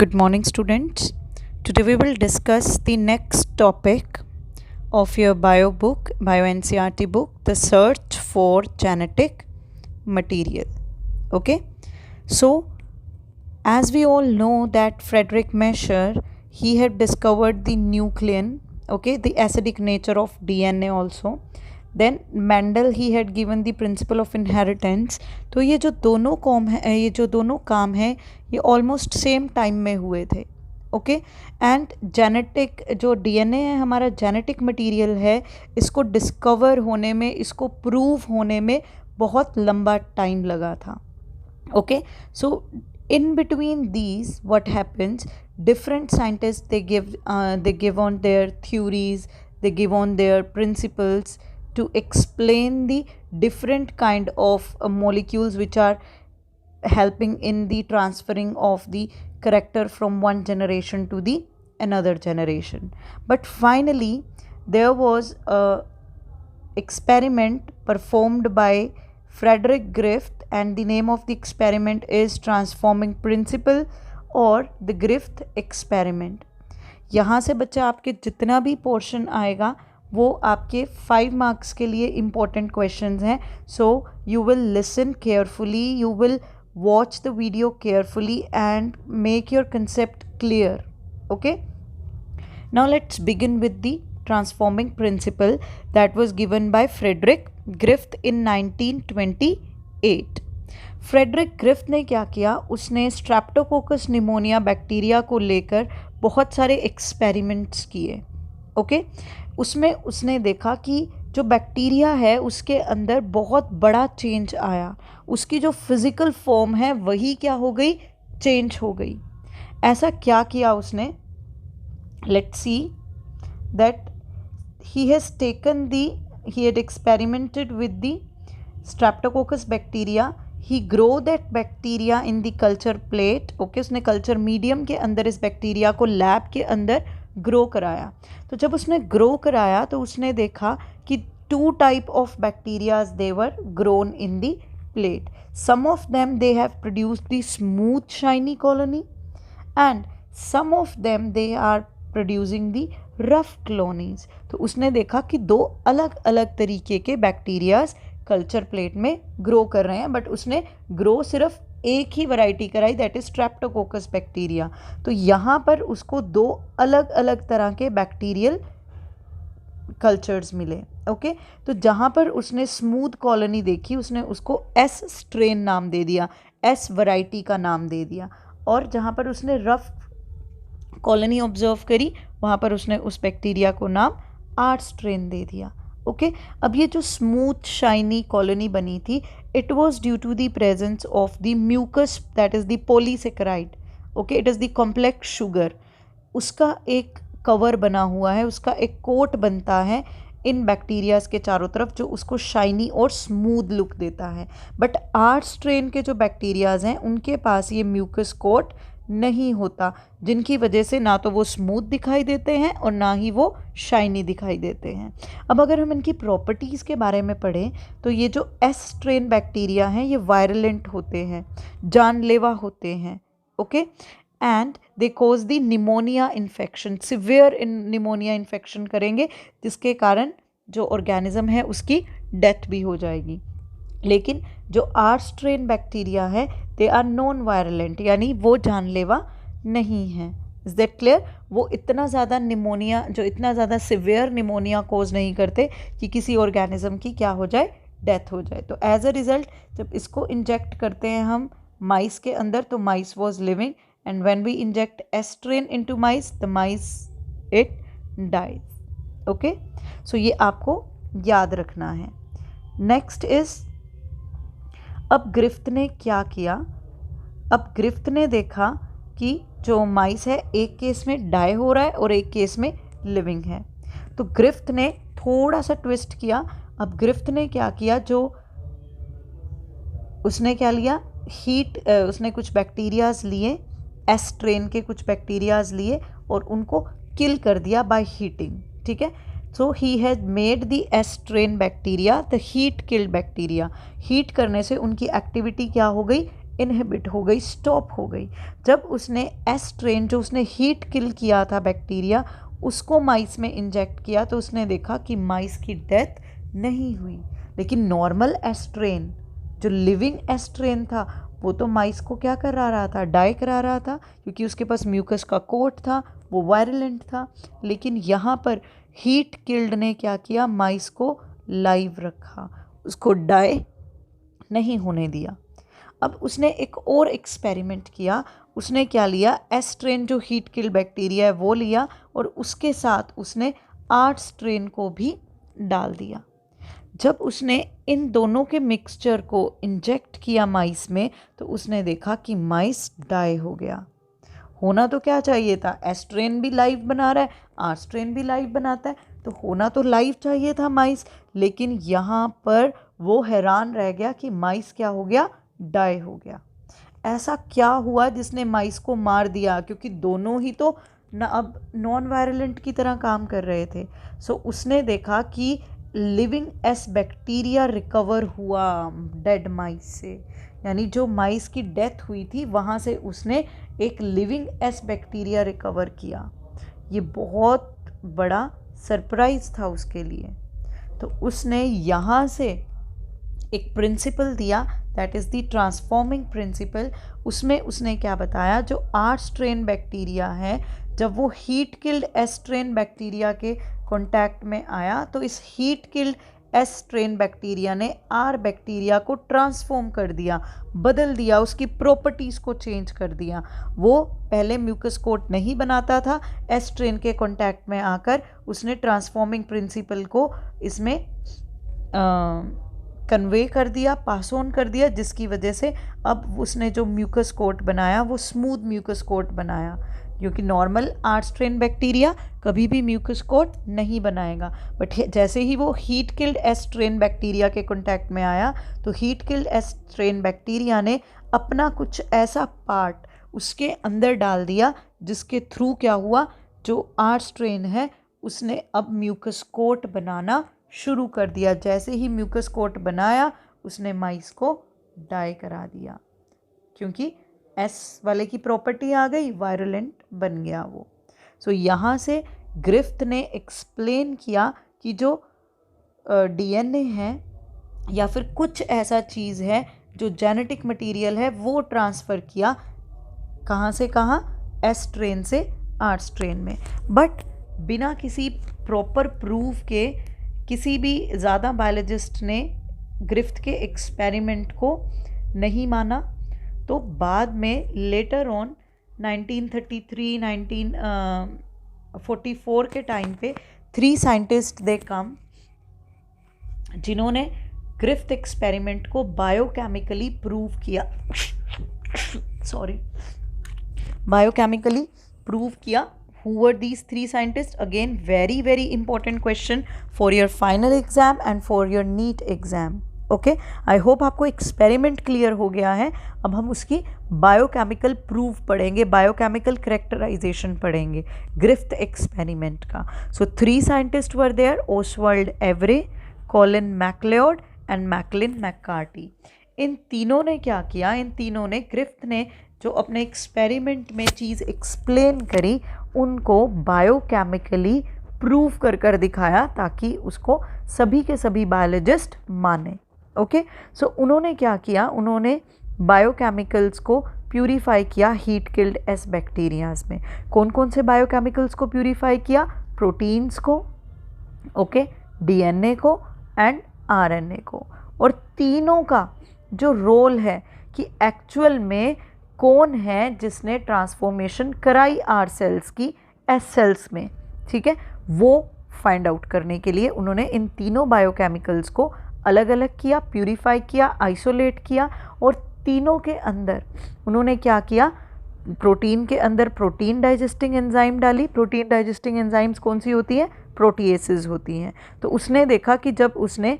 Good morning, students. Today we will discuss the next topic of your bio book, bio NCERT book, the search for genetic material. Okay, so as we all know that Frederick Mesher, he had discovered the nuclein, okay, the acidic nature of DNA also. Then Mendel he had given the principle of inheritance. तो ये जो दोनों काम हैं ये almost same time में हुए थे. ओके एंड जेनेटिक जो डीएनए है हमारा जेनेटिक मटेरियल है, इसको डिस्कवर होने में, इसको प्रूव होने में बहुत लंबा टाइम लगा था. Okay so in between these what happens, different scientists they give on their theories, they give on their principles to explain the different kind of molecules which are helping in the transferring of the character from one generation to the another generation. But finally there was a experiment performed by Frederick Griffith and the name of the experiment is transforming principle और the Griffith experiment. यहाँ से बच्चा आपके जितना भी portion आएगा वो आपके 5 मार्क्स के लिए इम्पोर्टेंट क्वेश्चंस हैं. So you will listen carefully, you will watch the video carefully and make your concept clear. Okay now let's begin with the transforming principle that was given by Frederick Griffith in 1928. Frederick Griffith ने क्या किया, उसने Streptococcus pneumonia bacteria को लेकर बहुत सारे experiments किए. Okay उसमें उसने देखा कि जो बैक्टीरिया है उसके अंदर बहुत बड़ा चेंज आया, उसकी जो फिज़िकल फॉर्म है वही क्या हो गई, चेंज हो गई. ऐसा क्या किया उसने, let's see that he had experimented with the streptococcus bacteria. He grow that bacteria in the culture plate. Okay, उसने कल्चर मीडियम के अंदर इस बैक्टीरिया को लैब के अंदर ग्रो कराया. तो जब उसने ग्रो कराया तो उसने देखा कि 2 type of bacteria they were grown in the plate. Some of them they have produced the smooth shiny colony and some of them they are producing the rough colonies. तो उसने देखा कि 2 अलग अलग तरीके के बैक्टीरियाज कल्चर प्लेट में grow कर रहे हैं, बट उसने ग्रो सिर्फ एक ही वैरायटी कराई, दैट इज स्ट्रेप्टोकोकस बैक्टीरिया. तो यहाँ पर उसको 2 अलग अलग तरह के बैक्टीरियल कल्चर्स मिले. ओके तो जहाँ पर उसने स्मूथ कॉलोनी देखी उसने उसको एस स्ट्रेन नाम दे दिया, एस वैरायटी का नाम दे दिया. और जहाँ पर उसने रफ कॉलोनी ऑब्जर्व करी वहाँ पर उसने उस बैक्टीरिया को नाम आर स्ट्रेन दे दिया. ओके अब ये जो स्मूथ शाइनी कॉलोनी बनी थी, it was due to the presence of the mucus that is the polysaccharide. Okay it is the complex sugar. उसका एक कवर बना हुआ है, उसका एक कोट बनता है इन बैक्टीरियाज के चारों तरफ जो उसको शाइनी और स्मूथ लुक देता है. बट आर स्ट्रेन के जो बैक्टीरियाज हैं उनके पास ये म्यूकस कोट नहीं होता, जिनकी वजह से ना तो वो स्मूथ दिखाई देते हैं और ना ही वो शाइनी दिखाई देते हैं. अब अगर हम इनकी प्रॉपर्टीज़ के बारे में पढ़ें तो ये जो एस स्ट्रेन बैक्टीरिया हैं ये वायरलेंट होते हैं, जानलेवा होते हैं. Okay and they cause the pneumonia infection, severe pneumonia infection करेंगे जिसके कारण जो ऑर्गेनिज्म है उसकी डेथ भी हो जाएगी. लेकिन जो आर स्ट्रेन बैक्टीरिया है दे आर नॉन वायरलेंट, यानी वो जानलेवा नहीं है. Is that clear? वो इतना ज़्यादा निमोनिया, जो इतना ज़्यादा सिवियर निमोनिया कोज नहीं करते कि किसी ऑर्गेनिज्म की क्या हो जाए, डेथ हो जाए. तो एज अ रिज़ल्ट जब इसको इंजेक्ट करते हैं हम माइस के अंदर तो mice was living and when we inject S strain into mice the mice it dies. Okay so ये आपको याद रखना है. नेक्स्ट इज़, अब ग्रिफ्थ ने क्या किया, अब ग्रिफ्थ ने देखा कि जो माइस है एक केस में डाई हो रहा है और एक केस में लिविंग है. तो ग्रिफ्थ ने थोड़ा सा ट्विस्ट किया. अब ग्रिफ्थ ने क्या किया, जो उसने क्या लिया, हीट, उसने कुछ बैक्टीरियाज लिए, एस स्ट्रेन के कुछ बैक्टीरियाज लिए और उनको किल कर दिया बाय हीटिंग. ठीक है, so he has made the S strain bacteria the heat killed bacteria. Heat करने से उनकी एक्टिविटी क्या हो गई, इनहिबिट हो गई, स्टॉप हो गई। जब उसने एस स्ट्रेन जो उसने हीट किल किया था बैक्टीरिया, उसको माइस में इंजेक्ट किया तो उसने देखा कि माइस की डेथ नहीं हुई। लेकिन नॉर्मल एस्ट्रेन जो लिविंग एस्ट्रेन था वो तो माइस को क्या करा रहा था, डाई करा रहा था, क्योंकि उसके पास म्यूकस का कोट था, वो वायरलेंट था। लेकिन यहाँ पर हीट किल्ड ने क्या किया, माइस को लाइव रखा, उसको डाई नहीं होने दिया। अब उसने एक और एक्सपेरिमेंट किया। उसने क्या लिया, एस स्ट्रेन जो हीट किल बैक्टीरिया है वो लिया और उसके साथ उसने आर स्ट्रेन को भी डाल दिया। जब उसने इन दोनों के मिक्सचर को इंजेक्ट किया माइस में तो उसने देखा कि माइस डाई हो गया। होना तो क्या चाहिए था, एस स्ट्रेन भी लाइव बना रहा है, आर स्ट्रेन भी लाइव बनाता है, तो होना तो लाइव चाहिए था माइस। लेकिन यहाँ पर वो हैरान रह गया कि माइस क्या हो गया, डाई हो गया। ऐसा क्या हुआ जिसने माइस को मार दिया, क्योंकि दोनों ही तो न अब नॉन वायलेंट की तरह काम कर रहे थे। सो उसने देखा कि लिविंग एस बैक्टीरिया रिकवर हुआ डेड माइस से, यानी जो माइस की डेथ हुई थी वहाँ से उसने एक लिविंग एस बैक्टीरिया रिकवर किया। ये बहुत बड़ा सरप्राइज था उसके लिए। तो उसने यहाँ से एक प्रिंसिपल दिया, that is the transforming principle. उसमें उसने क्या बताया, जो आर स्ट्रेन बैक्टीरिया है जब वो heat killed S strain bacteria के कांटेक्ट में आया तो इस heat killed S strain bacteria ने आर बैक्टीरिया को ट्रांसफॉर्म कर दिया, बदल दिया, उसकी प्रॉपर्टीज़ को चेंज कर दिया। वो पहले म्यूकस कोट नहीं बनाता था, एस स्ट्रेन के कांटेक्ट में आकर उसने ट्रांसफॉर्मिंग प्रिंसिपल को इसमें कन्वे कर दिया, पास ऑन कर दिया, जिसकी वजह से अब उसने जो म्यूकस कोट बनाया वो स्मूथ म्यूकस कोट बनाया। क्योंकि नॉर्मल आर स्ट्रेन बैक्टीरिया कभी भी म्यूकस कोट नहीं बनाएगा, बट जैसे ही वो heat killed S strain bacteria के कांटेक्ट में आया तो heat killed S strain bacteria ने अपना कुछ ऐसा पार्ट उसके अंदर डाल दिया जिसके थ्रू क्या हुआ, जो आर स्ट्रेन है उसने अब म्यूकस कोट बनाना शुरू कर दिया। जैसे ही म्यूकस कोट बनाया उसने माइस को डाई करा दिया, क्योंकि एस वाले की प्रॉपर्टी आ गई, वायरुलेंट बन गया वो। सो यहाँ से ग्रिफ्थ ने एक्सप्लेन किया कि जो डीएनए है या फिर कुछ ऐसा चीज़ है जो जेनेटिक मटेरियल है वो ट्रांसफ़र किया, कहाँ से कहाँ, एस स्ट्रेन से आर स्ट्रेन में। बट बिना किसी प्रॉपर प्रूफ के किसी भी ज़्यादा बायोलॉजिस्ट ने ग्रिफ्थ के एक्सपेरिमेंट को नहीं माना। तो बाद में लेटर ऑन 1933 1944 के टाइम पे 3 साइंटिस्ट दे कम जिन्होंने ग्रिफ्थ एक्सपेरिमेंट को बायोकेमिकली प्रूव किया बायोकेमिकली प्रूव किया। Who were these 3 scientists? Again, very important question for your final exam and for your NEET exam. Okay, I hope आपको experiment clear हो गया है। अब हम उसकी बायोकेमिकल प्रूफ पढ़ेंगे, बायोकेमिकल करेक्टराइजेशन पढ़ेंगे ग्रिफ्थ एक्सपेरिमेंट का। So 3 scientist were there, Oswald Avery, Colin MacLeod and Maclyn McCarty. इन तीनों ने क्या किया, इन तीनों ने, ग्रिफ्थ ने जो अपने एक्सपेरिमेंट में चीज़ एक्सप्लेन करी उनको बायोकेमिकली प्रूव कर दिखाया ताकि उसको सभी के सभी बायोलॉजिस्ट माने। ओके, सो उन्होंने क्या किया, उन्होंने बायोकेमिकल्स को प्यूरीफाई किया हीट किल्ड एस बैक्टीरियाज में। कौन कौन से बायोकेमिकल्स को प्यूरीफाई किया, प्रोटीन्स को, ओके, डीएनए को एंड आरएनए को। और तीनों का जो रोल है कि एक्चुअल में कौन है जिसने ट्रांसफॉर्मेशन कराई आर सेल्स की एस सेल्स में, ठीक है, वो फाइंड आउट करने के लिए उन्होंने इन तीनों बायोकेमिकल्स को अलग अलग किया, प्यूरीफाई किया, आइसोलेट किया। और तीनों के अंदर उन्होंने क्या किया, प्रोटीन के अंदर प्रोटीन डाइजेस्टिंग एंजाइम डाली। प्रोटीन डाइजेस्टिंग एंजाइम्स कौन सी होती है, प्रोटीएसेस होती हैं। तो उसने देखा कि जब उसने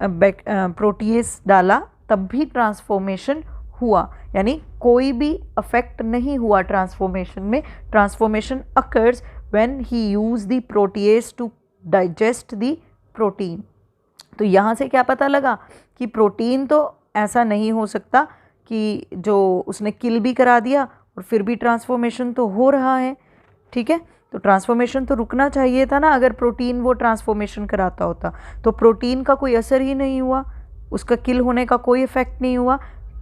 प्रोटीएस डाला तब भी ट्रांसफॉर्मेशन हुआ, यानी कोई भी अफेक्ट नहीं हुआ ट्रांसफॉर्मेशन में। Transformation occurs when he use the protease to digest the protein. तो यहाँ से क्या पता लगा कि प्रोटीन तो ऐसा नहीं हो सकता कि जो उसने किल भी करा दिया और फिर भी ट्रांसफॉर्मेशन तो हो रहा है, ठीक है। तो ट्रांसफॉर्मेशन तो रुकना चाहिए था ना, अगर प्रोटीन वो ट्रांसफॉर्मेशन कराता होता। तो प्रोटीन का कोई असर ही नहीं हुआ, उसका किल होने का कोई इफेक्ट नहीं हुआ,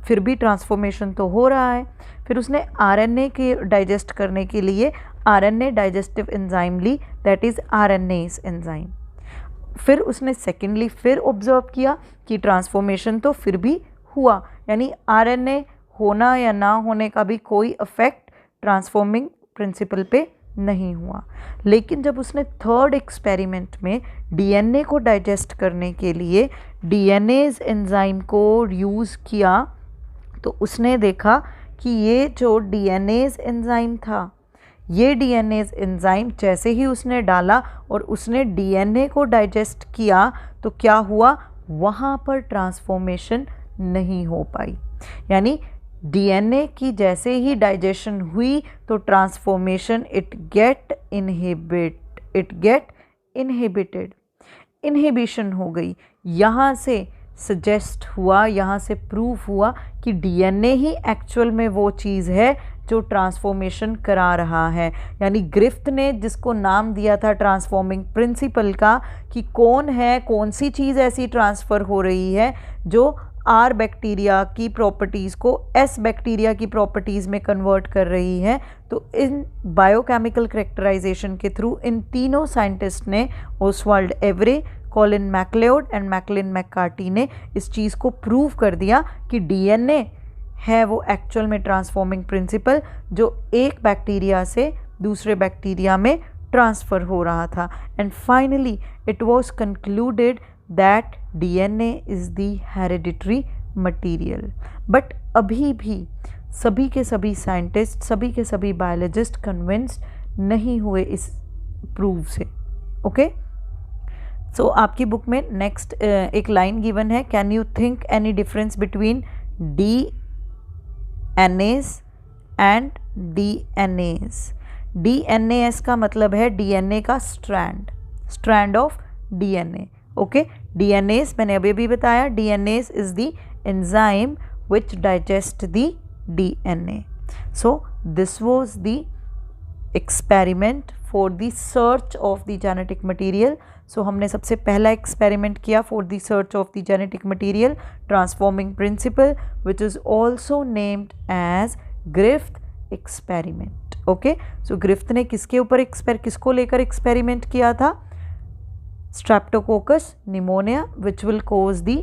फिर भी ट्रांसफॉर्मेशन तो हो रहा है। फिर उसने आरएनए के डाइजेस्ट करने के लिए आरएनए डाइजेस्टिव एंजाइम ली, दैट इज़ आरएनएस एंजाइम। फिर उसने सेकेंडली फिर ऑब्जर्व किया कि ट्रांसफॉर्मेशन तो फिर भी हुआ, यानी आरएनए होना या ना होने का भी कोई इफेक्ट ट्रांसफॉर्मिंग प्रिंसिपल पे नहीं हुआ। लेकिन जब उसने थर्ड एक्सपेरिमेंट में डीएनए को डाइजेस्ट करने के लिए डीएनएज एंजाइम को यूज़ किया, तो उसने देखा कि ये जो डीएनएज एंजाइम था, ये डीएनएज एंजाइम जैसे ही उसने डाला और उसने डीएनए को डाइजेस्ट किया, तो क्या हुआ, वहाँ पर ट्रांसफॉर्मेशन नहीं हो पाई। यानी डीएनए की जैसे ही डाइजेशन हुई तो transformation it get inhibited, inhibition हो गई। यहाँ से सजेस्ट हुआ, यहाँ से प्रूफ हुआ कि डीएनए ही एक्चुअल में वो चीज़ है जो ट्रांसफॉर्मेशन करा रहा है। यानी ग्रिफ्थ ने जिसको नाम दिया था ट्रांसफॉर्मिंग प्रिंसिपल का, कि कौन है, कौन सी चीज़ ऐसी ट्रांसफ़र हो रही है जो आर बैक्टीरिया की प्रॉपर्टीज़ को एस बैक्टीरिया की प्रॉपर्टीज़ में कन्वर्ट कर रही है। तो इन बायोकेमिकल करेक्टराइजेशन के थ्रू इन तीनों साइंटिस्ट ने, Oswald Avery, Colin MacLeod and Maclyn McCarty ने इस चीज़ को प्रूव कर दिया कि डीएनए है वो एक्चुअल में ट्रांसफॉर्मिंग प्रिंसिपल जो एक बैक्टीरिया से दूसरे बैक्टीरिया में ट्रांसफ़र हो रहा था। And finally it was concluded that DNA is the hereditary material. But अभी भी सभी के सभी साइंटिस्ट, सभी के सभी बायोलॉजिस्ट कन्विंस्ड नहीं हुए इस प्रूव से। ओके, सो आपकी बुक में नेक्स्ट एक लाइन गिवन है, can you think any difference between DNS and DNS. DNS का मतलब है डीएनए का strand of DNA. Okay, DNS मैंने अभी भी बताया, DNS is the enzyme which digest the DNA. So this was the experiment for the search of the genetic material. So हमने सबसे पहला एक्सपेरिमेंट किया for the search of the genetic material, transforming principle, which is also named as Griffith experiment. Okay, so Griffith ने किसके ऊपर किसको लेकर experiment किया था? Streptococcus pneumonia, which will cause the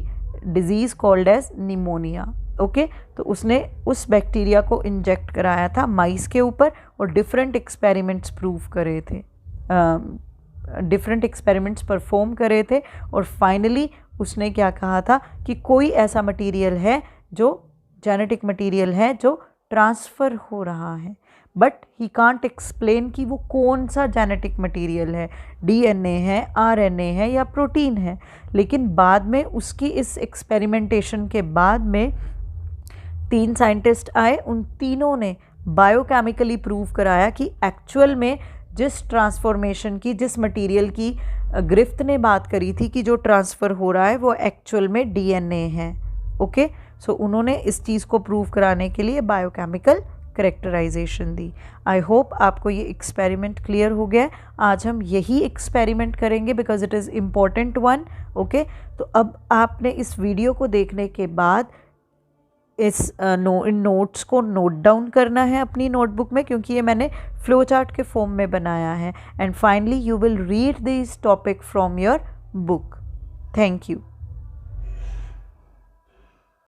disease called as pneumonia. Okay, तो उसने उस बैक्टीरिया को इंजेक्ट कराया था माइस के ऊपर और डिफरेंट एक्सपेरिमेंट्स प्रूव करे थे, डिफरेंट एक्सपेरिमेंट्स परफॉर्म करे थे और फाइनली उसने क्या कहा था कि कोई ऐसा मटेरियल है जो जेनेटिक मटेरियल है जो ट्रांसफ़र हो रहा है, बट ही कांट एक्सप्लेन कि वो कौन सा जेनेटिक मटेरियल है, डीएनए है, आरएनए है या प्रोटीन है। लेकिन बाद में उसकी इस एक्सपेरिमेंटेशन के बाद में 3 साइंटिस्ट आए, उन तीनों ने बायोकेमिकली प्रूव कराया कि एक्चुअल में जिस ट्रांसफॉर्मेशन की, जिस मटेरियल की ग्रिफ्थ ने बात करी थी कि जो ट्रांसफ़र हो रहा है वो एक्चुअल में डीएनए है। ओके, सो उन्होंने इस चीज़ को प्रूव कराने के लिए बायोकेमिकल करेक्टराइजेशन दी। आई होप आपको ये एक्सपेरिमेंट क्लियर हो गया है। आज हम यही एक्सपेरिमेंट करेंगे because it is important one. Okay, तो अब आपने इस वीडियो को देखने के बाद इस इन नोट्स को नोट डाउन करना है अपनी नोटबुक में, क्योंकि ये मैंने फ्लो चार्ट के फॉर्म में बनाया है। And finally you will read this topic from your book. Thank you.